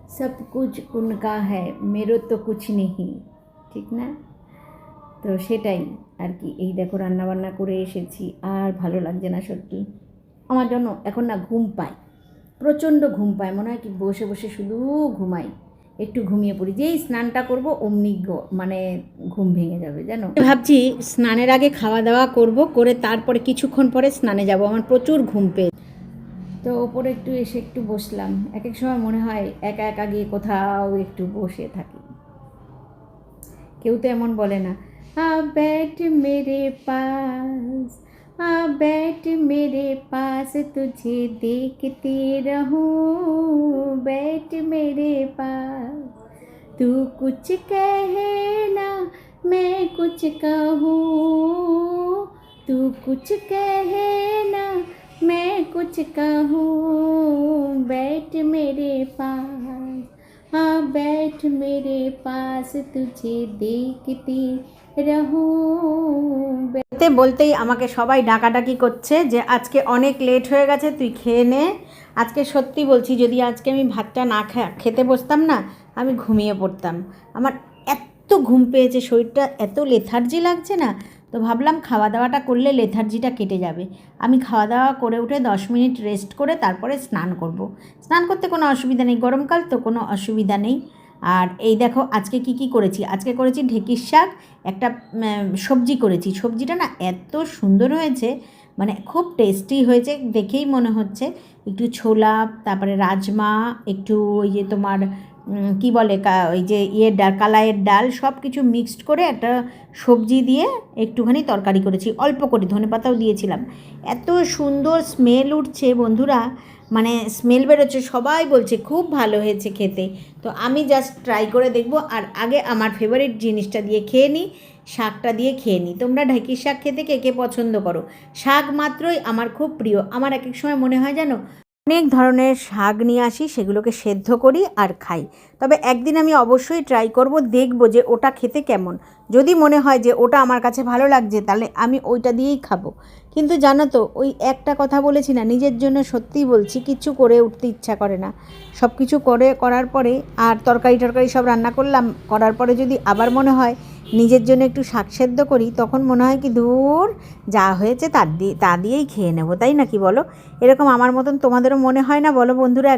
सब कुछ उनका है मेरे तो कुछ नहीं, ঠিক না? তো সেটাই আর কি। এই দেখো রান্নাবান্না করে এসেছি, আর ভালো লাগছে না সত্যি আমার জন্য। এখন না ঘুম পায়, প্রচণ্ড ঘুম পায়, মনে হয় কি বসে বসে শুধু ঘুমাই, একটু ঘুমিয়ে পড়ি, যেই স্নানটা করবো অমনি মানে ঘুম ভেঙে যাবে জানো। ভাবছি স্নানের আগে খাওয়া দাওয়া করব, করে তারপরে কিছুক্ষণ পরে স্নানে যাব, আমার প্রচুর ঘুম পেয়ে। তো ওপরে একটু এসে একটু বসলাম, এক এক সময় মনে হয় একা একা গিয়ে কোথাও একটু বসে থাকি। কেউ তো এমন বলে না बैठ मेरे पास, बैठ मेरे पास तुझे देखते रहूं, बैठ मेरे पास तू कुछ कहे ना मैं कुछ कहूँ, तू कुछ कहे ना मैं कुछ कहूँ, बैठ मेरे पास, बैठ मेरे पास तुझे देखती বলতে বলতেই আমাকে সবাই ডাকাডাকি করছে যে আজকে অনেক লেট হয়ে গেছে, তুই খেয়ে নে। আজকে সত্যি বলছি, যদি আজকে আমি ভাতটা না খেতে বসতাম না, আমি ঘুমিয়ে পড়তাম। আমার এত ঘুম পেয়েছে, শরীরটা এত লেথার্জি লাগছে না, তো ভাবলাম খাওয়া দাওয়াটা করলে লেথার্জিটা কেটে যাবে। আমি খাওয়া দাওয়া করে উঠে 10 মিনিট রেস্ট করে তারপরে স্নান করব। স্নান করতে কোনো অসুবিধা নেই, গরমকাল তো কোনো অসুবিধা নেই। আর এই দেখো আজকে কি করেছি, আজকে করেছি ঢেঁকির শাক, একটা সবজি করেছি। সবজিটা না এত সুন্দর হয়েছে, মানে খুব টেস্টি হয়েছে, দেখেই মনে হচ্ছে। একটু ছোলা, তারপরে রাজমা, একটু ওই যে তোমার কি বলে ওই যে ডাল, কালাইয়ের ডাল, সব কিছু মিক্সড করে একটা সবজি দিয়ে একটুখানি তরকারি করেছি, অল্প করে ধনেপাতাও দিয়েছিলাম। এত সুন্দর স্মেল উঠছে বন্ধুরা, মানে স্মেল বেরোচ্ছে, সবাই বলছে খুব ভালো হয়েছে খেতে। তো আমি জাস্ট ট্রাই করে দেখব, আর আগে আমার ফেভারিট জিনিসটা দিয়ে খেয়ে নিই, শাকটা দিয়ে খেয়ে নিই। তোমরা ঢেঁকির শাক খেতে কে কে পছন্দ করো? শাক মাত্রই আমার খুব প্রিয়। আমার এক এক সময় মনে হয় জানো, অনেক ধরনের শাক নিয়ে আসি, সেগুলোকে সেদ্ধ করি আর খাই। তবে একদিন আমি অবশ্যই ট্রাই করব, দেখব যে ওটা খেতে কেমন। যদি মনে হয় যে ওটা আমার কাছে ভালো লাগছে, তাহলে আমি ওইটা দিয়েই খাবো। কিন্তু জানো তো, ওই একটা কথা বলেছি না, নিজের জন্য সত্যিই বলছি, কিচ্ছু করে উঠতে ইচ্ছা করে না। সব কিছু করার পরে আর তরকারি সব রান্না করলাম, করার পরে যদি আবার মনে হয় নিজের জন্য একটু শাক সেদ্ধ করি, তখন মনে হয় কি দূর, যা হয়েছে তা দিয়েই খেয়ে নেবো, তাই না কি বলো? এরকম আমার মতন তোমাদেরও মনে হয় না বলো বন্ধুরা?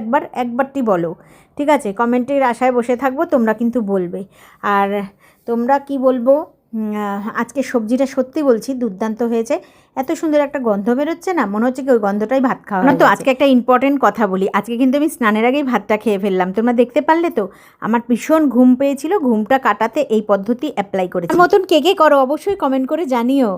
একবারটি বলো, ঠিক আছে? কমেন্টের আশায় বসে থাকবো, তোমরা কিন্তু বলবে। আর তোমরা কি বলবো, আজকে সবজিটা সত্যি বলছি দুর্দান্ত হয়েছে। এত সুন্দর একটা গন্ধ বেরোচ্ছে না, মনে হচ্ছে কি ওই গন্ধটাই ভাত খাওয়া না। তো আজকে একটা ইম্পর্টেন্ট কথা বলি, আজকে কিন্তু আমি স্নানের আগেই ভাতটা খেয়ে ফেললাম, তোমরা দেখতে পারলে তো। আমার ভীষণ ঘুম পেয়েছিল, ঘুমটা কাটাতে এই পদ্ধতি অ্যাপ্লাই করেছি। মতন কে কে করো অবশ্যই কমেন্ট করে জানিও।